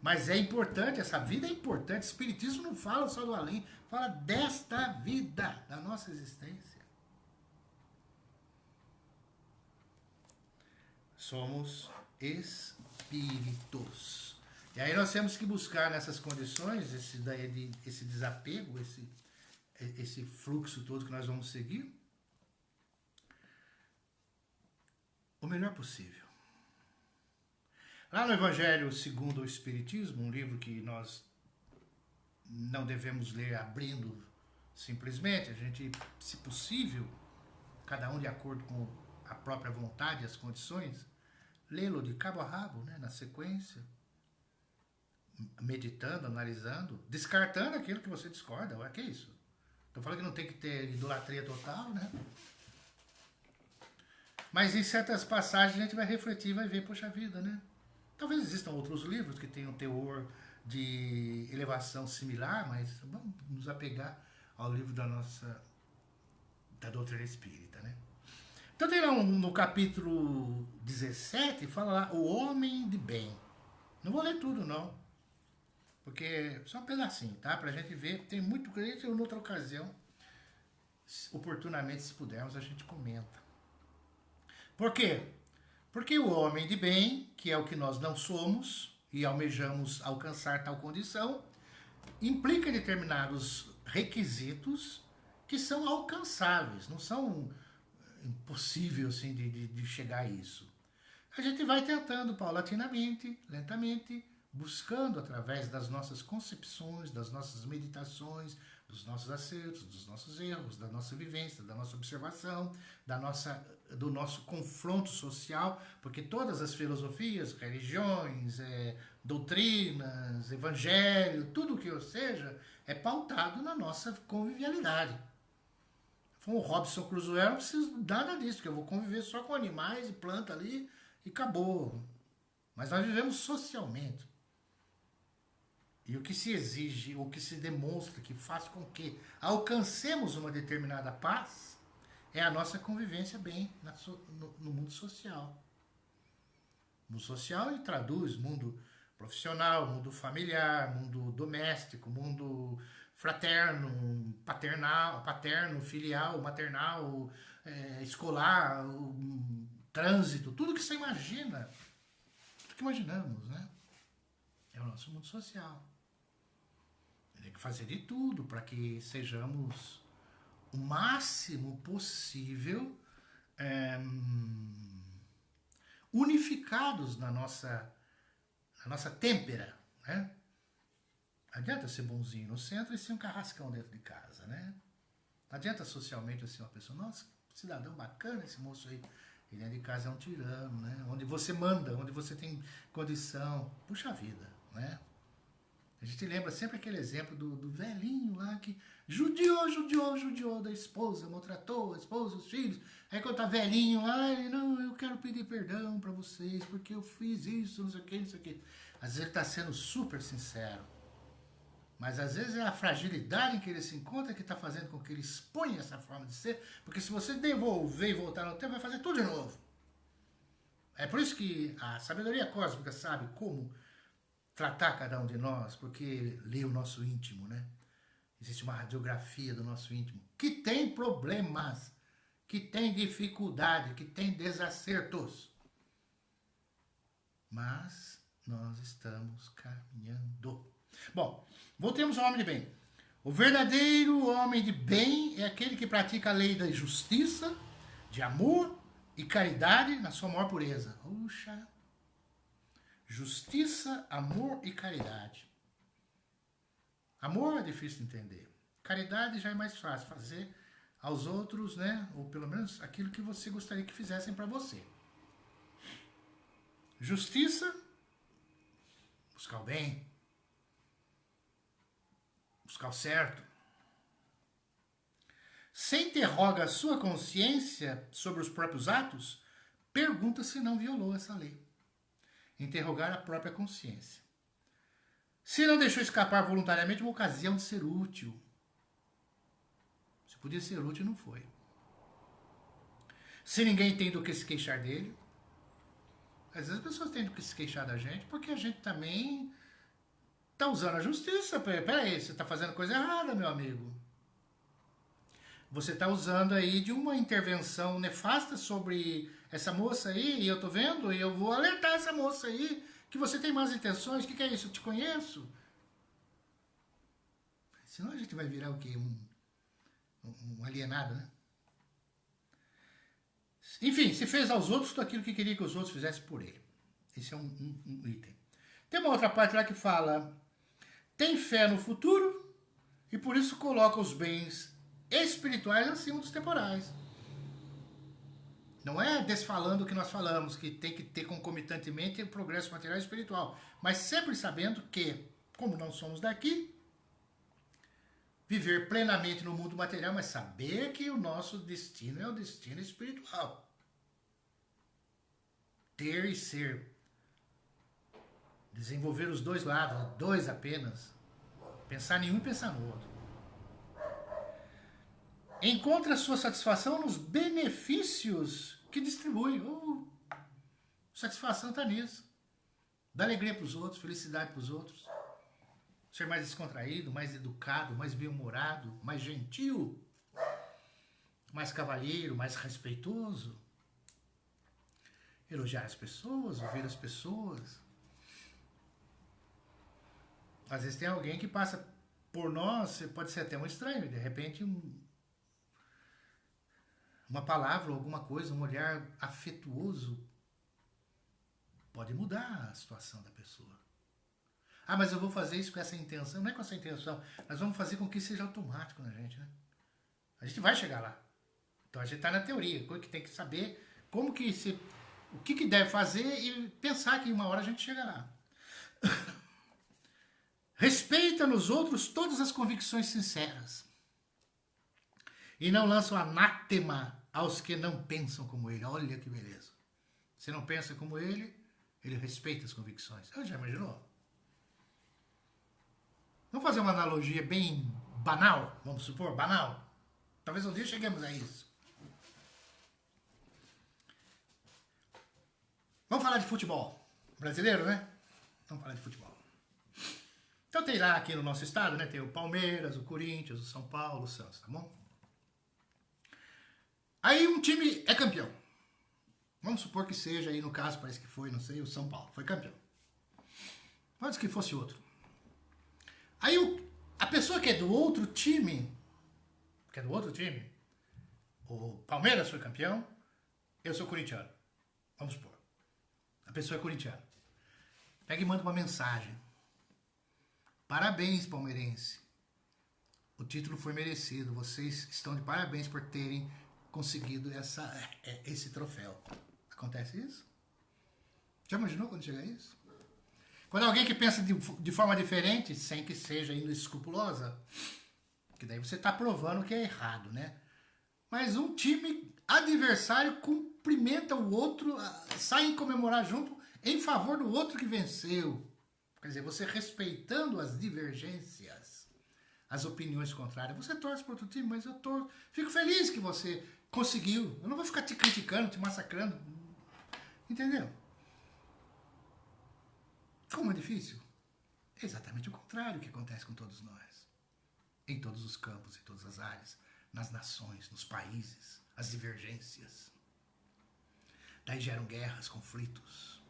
Mas é importante, essa vida é importante. O Espiritismo não fala só do além, fala desta vida, da nossa existência. Somos espíritos. E aí nós temos que buscar nessas condições, esse desapego, esse fluxo todo que nós vamos seguir, o melhor possível. Lá no Evangelho segundo o Espiritismo, um livro que nós não devemos ler abrindo simplesmente, a gente, se possível, cada um de acordo com a própria vontade e as condições, lê-lo de cabo a rabo, né, na sequência, meditando, analisando, descartando aquilo que você discorda. Ué, que é isso? Estou falando que não tem que ter idolatria total, né? Mas em certas passagens a gente vai refletir e vai ver, poxa vida, né? Talvez existam outros livros que tenham teor de elevação similar, mas vamos nos apegar ao livro da doutrina espírita, né? Então tem lá no capítulo 17, fala lá, o homem de bem. Não vou ler tudo, não. Porque só um pedacinho, tá? Pra gente ver. Tem muito que em outra ocasião, oportunamente, se pudermos, a gente comenta. Por quê? Porque o homem de bem, que é o que nós não somos e almejamos alcançar tal condição, implica determinados requisitos que são alcançáveis, não são impossíveis assim, de chegar a isso. A gente vai tentando paulatinamente, lentamente, buscando através das nossas concepções, das nossas meditações, dos nossos acertos, dos nossos erros, da nossa vivência, da nossa observação, do nosso confronto social, porque todas as filosofias, religiões, doutrinas, evangelho, tudo o que seja, é pautado na nossa convivialidade. O Robinson Crusoe, eu não preciso nada disso, porque eu vou conviver só com animais e planta ali e acabou. Mas nós vivemos socialmente. E o que se exige, o que se demonstra, que faz com que alcancemos uma determinada paz, é a nossa convivência bem no mundo social. O mundo social ele traduz mundo profissional, mundo familiar, mundo doméstico, mundo fraterno, paterno, filial, maternal, escolar, trânsito, tudo que você imagina, tudo que imaginamos, né? É o nosso mundo social. Tem que fazer de tudo para que sejamos o máximo possível unificados na nossa têmpera, né? Não adianta ser bonzinho no centro e ser um carrascão dentro de casa, né? Não adianta socialmente ser uma pessoa, nossa, cidadão bacana esse moço aí. E dentro de casa é um tirano, né? Onde você manda, onde você tem condição. Puxa vida, né? A gente lembra sempre aquele exemplo do velhinho lá que judiou da esposa, maltratou a esposa, os filhos. Aí quando tá velhinho lá, ele, não, eu quero pedir perdão pra vocês, porque eu fiz isso, não sei o que, não sei o que. Às vezes ele tá sendo super sincero. Mas às vezes é a fragilidade em que ele se encontra que está fazendo com que ele exponha essa forma de ser, porque se você devolver e voltar no tempo, vai fazer tudo de novo. É por isso que a sabedoria cósmica sabe como tratar cada um de nós, porque lê o nosso íntimo, né? Existe uma radiografia do nosso íntimo, que tem problemas, que tem dificuldade, que tem desacertos. Mas nós estamos caminhando. Bom, voltemos ao homem de bem. O verdadeiro homem de bem é aquele que pratica a lei da justiça, de amor e caridade na sua maior pureza. Puxa! Justiça, amor e caridade. Amor é difícil de entender. Caridade já é mais fácil fazer aos outros, né? Ou pelo menos aquilo que você gostaria que fizessem para você. Justiça, buscar o bem, buscar o certo. Se interroga a sua consciência sobre os próprios atos, pergunta se não violou essa lei. Interrogar a própria consciência. Se não deixou escapar voluntariamente uma ocasião de ser útil. Se podia ser útil, não foi. Se ninguém tem do que se queixar dele. Às vezes as pessoas têm do que se queixar da gente, porque a gente também está usando a justiça. Peraí, você está fazendo coisa errada, meu amigo. Você está usando aí de uma intervenção nefasta sobre essa moça aí, e eu tô vendo, e eu vou alertar essa moça aí, que você tem más intenções. O que é isso? Eu te conheço. Senão a gente vai virar o quê? Um alienado, né? Enfim, se fez aos outros tudo aquilo que queria que os outros fizessem por ele. Esse é um item. Tem uma outra parte lá que fala: tem fé no futuro e por isso coloca os bens espirituais acima dos temporais. Não é desfalando o que nós falamos, que tem que ter concomitantemente o progresso material e espiritual, mas sempre sabendo que, como não somos daqui, viver plenamente no mundo material, mas saber que o nosso destino é o destino espiritual. Ter e ser. Desenvolver os dois lados, dois apenas. Pensar em um e pensar no outro. Encontra sua satisfação nos benefícios que distribui. Satisfação está nisso. Dá alegria para os outros, felicidade para os outros. Ser mais descontraído, mais educado, mais bem-humorado, mais gentil, mais cavalheiro, mais respeitoso. Elogiar as pessoas, ouvir as pessoas. Às vezes tem alguém que passa por nós, pode ser até um estranho, de repente uma palavra, alguma coisa, um olhar afetuoso pode mudar a situação da pessoa. Ah, mas eu vou fazer isso com essa intenção. Não é com essa intenção. Nós vamos fazer com que seja automático na gente, né? A gente vai chegar lá. Então a gente está na teoria. Que tem que saber como que o que deve fazer e pensar que uma hora a gente chega lá. Respeita nos outros todas as convicções sinceras. E não lança o anátema aos que não pensam como ele. Olha que beleza. Você não pensa como ele respeita as convicções. Você já imaginou? Vamos fazer uma analogia bem banal, vamos supor, banal. Talvez um dia cheguemos a isso. Vamos falar de futebol. Brasileiro, né? Vamos falar de futebol. Então tem lá aqui no nosso estado, né? Tem o Palmeiras, o Corinthians, o São Paulo, o Santos, tá bom? Aí um time é campeão. Vamos supor que seja aí, no caso, parece que foi, não sei, o São Paulo. Foi campeão. Pode que fosse outro. Aí a pessoa que é do outro time, o Palmeiras foi campeão, eu sou corintiano. Vamos supor. A pessoa é corintiana. Pega e manda uma mensagem. Parabéns, palmeirense. O título foi merecido. Vocês estão de parabéns por terem conseguido esse troféu. Acontece isso? Já imaginou quando chega isso? Quando alguém que pensa de forma diferente, sem que seja inescrupulosa, que daí você está provando que é errado, né? Mas um time adversário cumprimenta o outro, sai em comemorar junto em favor do outro que venceu. Quer dizer, você respeitando as divergências, as opiniões contrárias. Você torce para outro time, mas eu torço. Fico feliz que você conseguiu. Eu não vou ficar te criticando, te massacrando. Entendeu? Como é difícil? É exatamente o contrário que acontece com todos nós. Em todos os campos, em todas as áreas, nas nações, nos países, as divergências. Daí geram guerras, conflitos,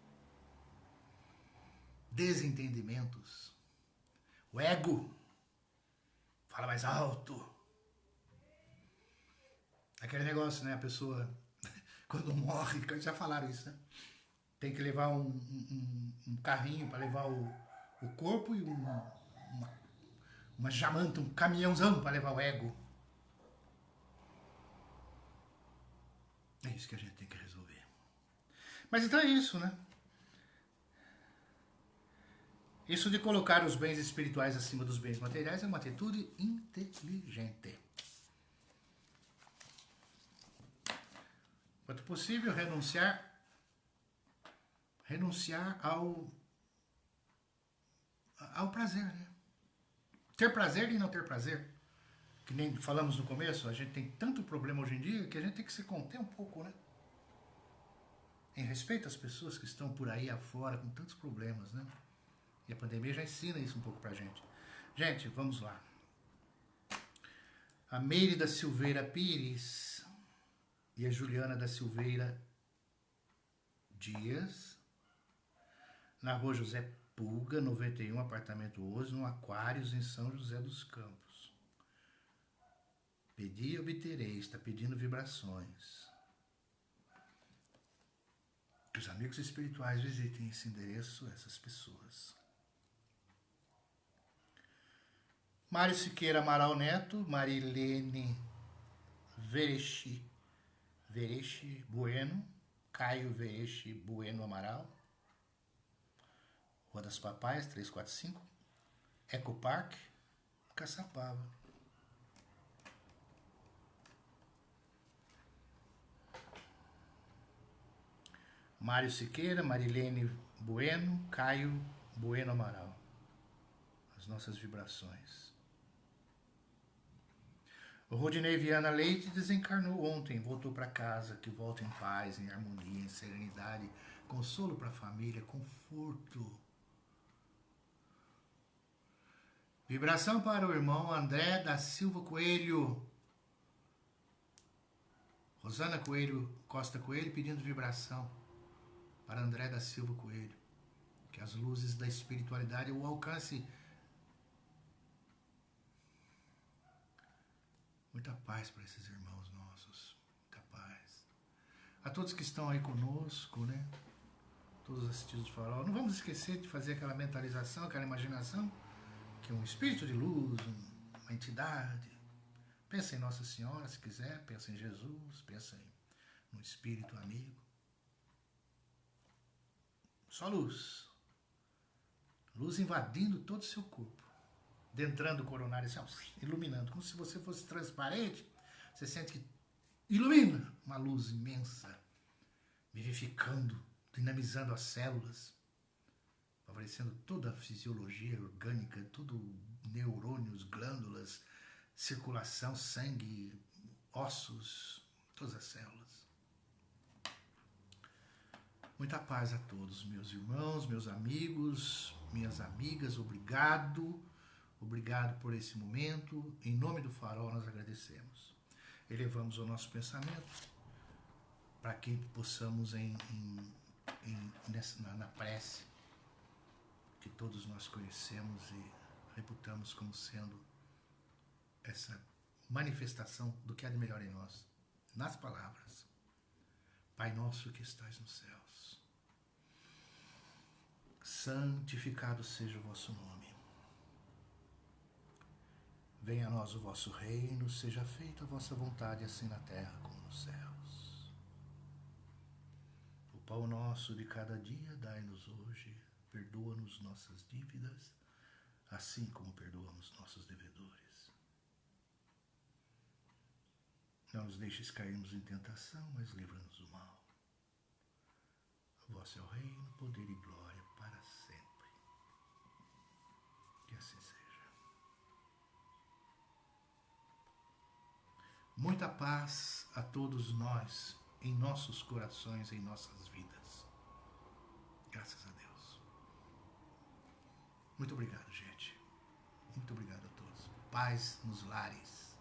desentendimentos. O ego fala mais alto. Aquele negócio, né? A pessoa, quando morre, já falaram isso, né? Tem que levar um carrinho para levar o corpo e uma jamanta, um caminhãozão para levar o ego. É isso que a gente tem que resolver. Mas então é isso, né? Isso de colocar os bens espirituais acima dos bens materiais é uma atitude inteligente. Quanto possível, renunciar ao prazer, né? Ter prazer e não ter prazer. Que nem falamos no começo, a gente tem tanto problema hoje em dia que a gente tem que se conter um pouco, né? Em respeito às pessoas que estão por aí afora com tantos problemas, né? E a pandemia já ensina isso um pouco pra gente. Gente, vamos lá. A Meire da Silveira Pires e a Juliana da Silveira Dias, na rua José Pulga, 91, apartamento 11, no Aquários, em São José dos Campos. Pedi e obterei, está pedindo vibrações. Que os amigos espirituais visitem esse endereço, essas pessoas. Mário Siqueira Amaral Neto, Marilene Verechi Bueno, Caio Verechi Bueno Amaral, Rua das Papaias, 345, Eco Park, Caçapava. Mário Siqueira, Marilene Bueno, Caio Bueno Amaral. As nossas vibrações. O Rodinei Viana Leite desencarnou ontem, voltou para casa, que volta em paz, em harmonia, em serenidade, consolo para a família, conforto. Vibração para o irmão André da Silva Coelho. Rosana Costa Coelho pedindo vibração para André da Silva Coelho. Que as luzes da espiritualidade o alcance. Muita paz para esses irmãos nossos. Muita paz. A todos que estão aí conosco, né? Todos assistidos do Farol. Não vamos esquecer de fazer aquela mentalização, aquela imaginação, que é um espírito de luz, uma entidade. Pensa em Nossa Senhora, se quiser. Pensa em Jesus. Pensa em um espírito amigo. Só luz. Luz invadindo todo o seu corpo. Adentrando o coronário, assim, iluminando, como se você fosse transparente. Você sente que ilumina uma luz imensa, vivificando, dinamizando as células, favorecendo toda a fisiologia orgânica, tudo neurônios, glândulas, circulação, sangue, ossos, todas as células. Muita paz a todos, meus irmãos, meus amigos, minhas amigas, obrigado. Obrigado por esse momento. Em nome do Farol, nós agradecemos. Elevamos o nosso pensamento para que possamos, na prece, que todos nós conhecemos e reputamos como sendo essa manifestação do que há de melhor em nós, nas palavras. Pai nosso que estais nos céus, santificado seja o vosso nome. Venha a nós o vosso reino, seja feita a vossa vontade, assim na terra como nos céus. O pão nosso de cada dia dai-nos hoje, perdoa-nos nossas dívidas, assim como perdoamos nossos devedores. Não nos deixes cairmos em tentação, mas livra-nos do mal. O vosso é o reino, poder e glória para sempre. Muita paz a todos nós, em nossos corações, em nossas vidas. Graças a Deus. Muito obrigado, gente. Muito obrigado a todos. Paz nos lares.